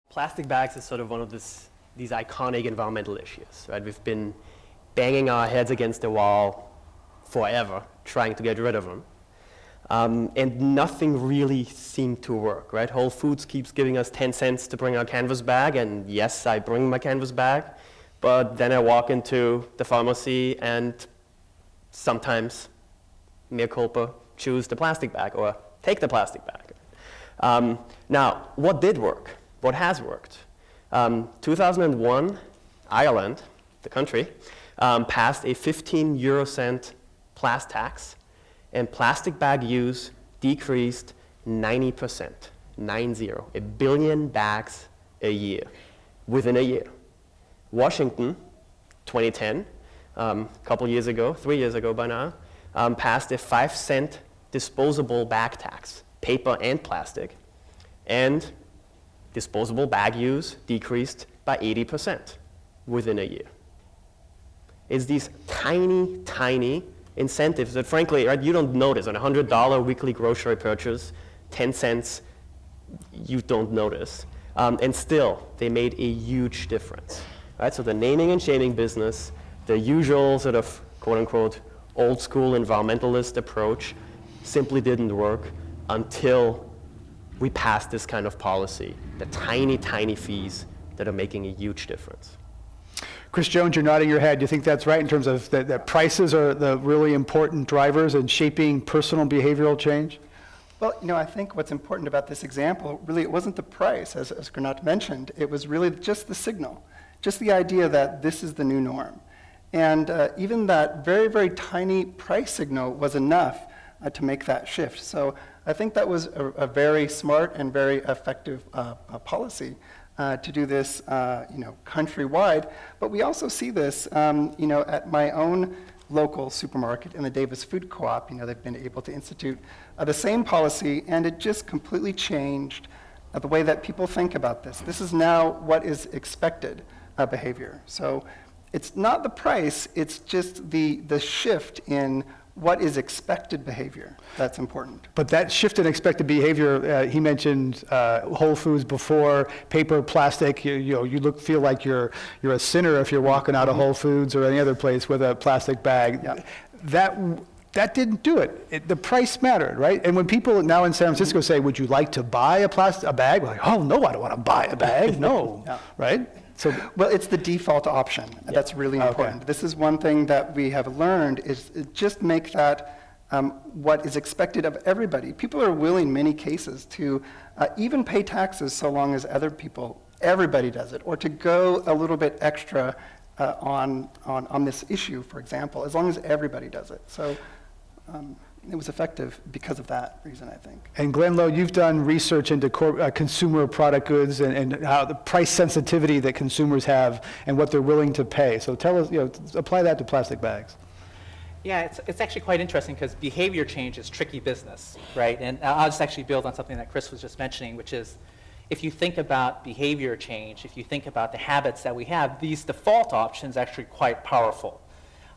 Plastic bags is sort of one of these iconic environmental issues, right? We've been banging our heads against the wall forever, trying to get rid of them. And nothing really seemed to work, right? Whole Foods keeps giving us 10 cents to bring our canvas bag, and yes, I bring my canvas bag, but then I walk into the pharmacy and sometimes, mea culpa, choose the plastic bag or take the plastic bag. Now, what did work? What has worked? 2001, Ireland, the country, passed a 15 euro cent plastic tax, and plastic bag use decreased 90%, 90, 1 billion bags a year, within a year. Washington, 2010, a couple years ago, 3 years ago by now, passed a 5 cent disposable bag tax, paper and plastic, and disposable bag use decreased by 80% within a year. It's these tiny, tiny incentives that frankly, right, you don't notice. On a $100 weekly grocery purchase, 10 cents, you don't notice. And still, they made a huge difference. Right? So the naming and shaming business, the usual sort of quote unquote old school environmentalist approach simply didn't work until we passed this kind of policy, the tiny, tiny fees that are making a huge difference. Chris Jones, you're nodding your head. Do you think that's right in terms of that prices are the really important drivers in shaping personal behavioral change? Well, I think what's important about this example, really it wasn't the price, as Gernot mentioned. It was really just the signal, just the idea that this is the new norm. And even that very, very tiny price signal was enough to make that shift. So I think that was a very smart and very effective policy to do this, countrywide. But we also see this, at my own local supermarket in the Davis Food Co-op. They've been able to institute the same policy, and it just completely changed the way that people think about this. This is now what is expected behavior. So it's not the price, it's just the shift in what is expected behavior that's important. But that shift in expected behavior, he mentioned Whole Foods before, paper, plastic. You feel like you're a sinner if you're walking out of Whole Foods or any other place with a plastic bag. Yeah. That didn't do it. The price mattered, right? And when people now in San Francisco say, "Would you like to buy a bag?" We're like, "Oh no, I don't want to buy a bag." No, yeah. Right? So, well, it's the default option. Yeah. That's really important. Okay. This is one thing that we have learned is just make that what is expected of everybody. People are willing in many cases to even pay taxes so long as everybody does it, or to go a little bit extra on this issue, for example, as long as everybody does it. So it was effective because of that reason, I think. And Glen Lowe, you've done research into consumer product goods and how the price sensitivity that consumers have and what they're willing to pay. So tell us, apply that to plastic bags. Yeah, it's actually quite interesting because behavior change is tricky business, right? And I'll just actually build on something that Chris was just mentioning, which is if you think about behavior change, if you think about the habits that we have, these default options are actually quite powerful.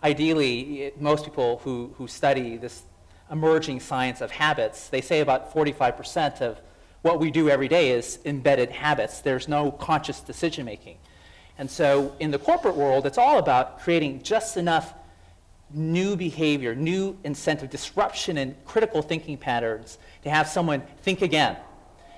Ideally, most people who study this emerging science of habits, they say about 45% of what we do every day is embedded habits. There's no conscious decision making. And so in the corporate world, it's all about creating just enough new behavior, new incentive, disruption in critical thinking patterns to have someone think again.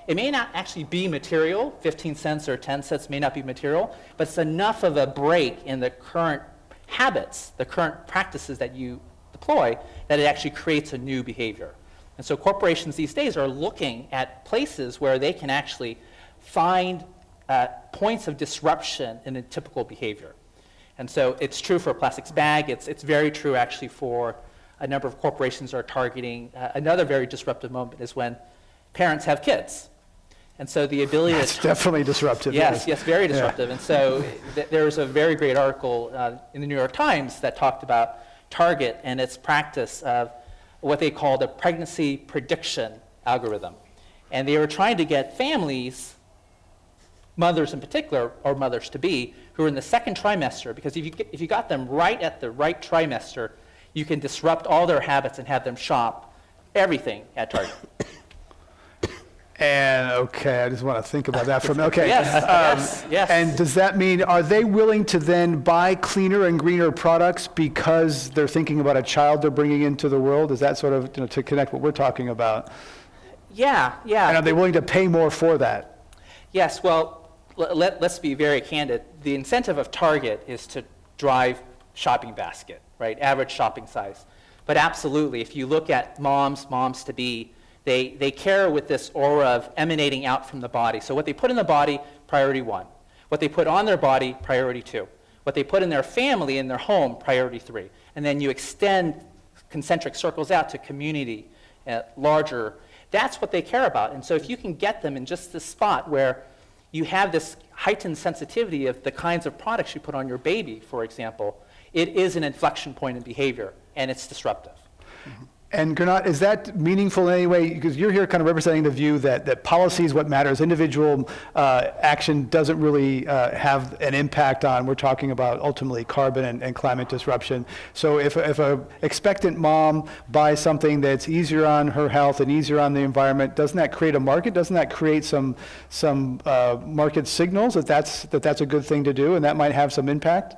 It may not actually be material, 15 cents or 10 cents may not be material, but it's enough of a break in the current habits, the current practices that you deploy, that it actually creates a new behavior. And so corporations these days are looking at places where they can actually find points of disruption in a typical behavior. And so it's true for a plastics bag. It's very true actually for a number of corporations are targeting. Another very disruptive moment is when parents have kids. And so the ability That's definitely disruptive. Yes, very disruptive. Yeah. And so there was a very great article in the New York Times that talked about Target and its practice of what they called a pregnancy prediction algorithm. And they were trying to get families, mothers in particular, or mothers-to-be, who are in the second trimester, because if you got them right at the right trimester, you can disrupt all their habits and have them shop everything at Target. And, okay, I just want to think about that for a minute. Okay. Yes. And does that mean, are they willing to then buy cleaner and greener products because they're thinking about a child they're bringing into the world? Is that sort of, to connect what we're talking about? Yeah. And are they willing to pay more for that? Yes, well, let's be very candid. The incentive of Target is to drive shopping basket, right? Average shopping size. But absolutely, if you look at moms-to-be, they care with this aura of emanating out from the body. So what they put in the body, priority 1. What they put on their body, priority 2. What they put in their family, in their home, priority 3. And then you extend concentric circles out to community, larger. That's what they care about. And so if you can get them in just this spot where you have this heightened sensitivity of the kinds of products you put on your baby, for example, it is an inflection point in behavior, and it's disruptive. And Gernot, is that meaningful in any way? Because you're here kind of representing the view that policy is what matters. Individual action doesn't really have an impact on, we're talking about ultimately carbon and climate disruption. So if a expectant mom buys something that's easier on her health and easier on the environment, doesn't that create a market? Doesn't that create some market signals that that's a good thing to do and that might have some impact?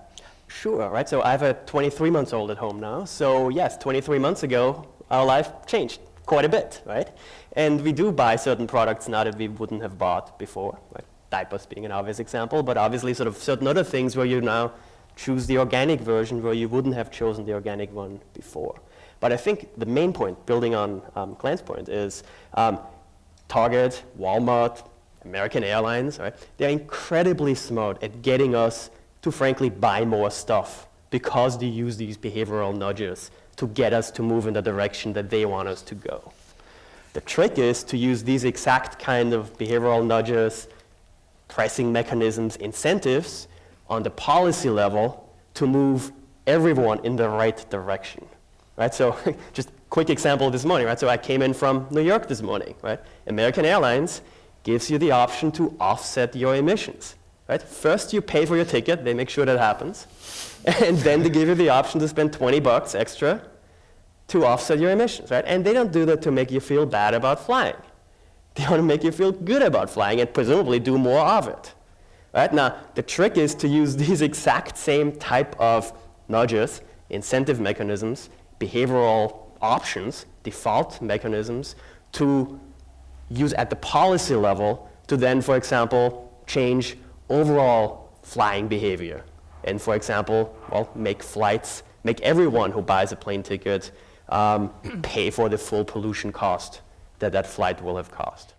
Sure, right? So I have a 23-month-old at home now. So yes, 23 months ago, our life changed quite a bit, right? And we do buy certain products now that we wouldn't have bought before, right? Diapers being an obvious example, but obviously sort of certain other things where you now choose the organic version where you wouldn't have chosen the organic one before. But I think the main point, building on Glen's point, is Target, Walmart, American Airlines, right? They're incredibly smart at getting us to frankly buy more stuff because they use these behavioral nudges to get us to move in the direction that they want us to go. The trick is to use these exact kind of behavioral nudges, pricing mechanisms, incentives on the policy level to move everyone in the right direction, right? So just quick example this morning, right? So I came in from New York this morning, right? American Airlines gives you the option to offset your emissions. Right? First, you pay for your ticket. They make sure that happens. And then they give you the option to spend $20 extra to offset your emissions. Right? And they don't do that to make you feel bad about flying. They want to make you feel good about flying and presumably do more of it. Right? Now, the trick is to use these exact same type of nudges, incentive mechanisms, behavioral options, default mechanisms to use at the policy level to then, for example, change overall flying behavior. And for example, well, make everyone who buys a plane ticket pay for the full pollution cost that flight will have cost.